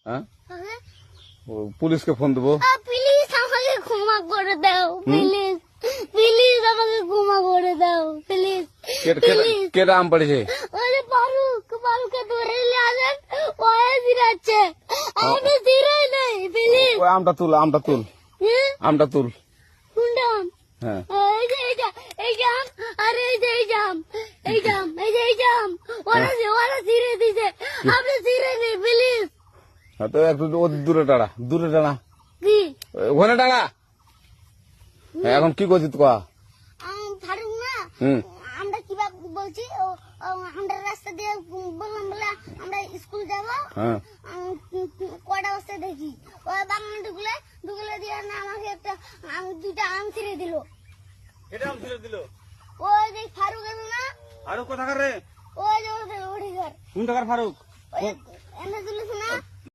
হ্যাঁ পুলিশকে ফোন দেবো। প্লিজ আমাকে ক্ষমা করে দাও, প্লিজ প্লিজ আমাকে ক্ষমা করে দাও, প্লিজ। কেটা আম পড়েছে? ওই যে ফারুককে ধরে নিয়ে আসেন, ওয়ে জিরাচ্ছে, আমি জিরাই নেই, প্লিজ। ওই আমটা তুল আমটা তুল। কোনটা আম? হ্যাঁ এই যে এই জাম, আরে এই যে এই জাম, এই জাম, ওরা জিরে দিছে, আপনি জিরে নেই, প্লিজ। তো একটু দূরে দাঁড়া কি ওখানে দাঁড়া। এখন কি করছিস তো? ফারুক না, হুম আমরা কিভাবে বলছি, আমরা রাস্তা দিয়ে বললাম বলে আমরা স্কুল যাবো, হ্যাঁ কটা বস্তা দেখি ওই বাগানে ঢুকলে দিয়ে না আমাকে দুইটা আম ছিঁড়ে দিল। এটা আম ছিঁড়ে দিল? ওই যে ফারুক আছে না, ফারুক কোথাকার রে? ওই যে ওঠে ঘর, কোন টাকার ফারুক? এনে তুলিস না।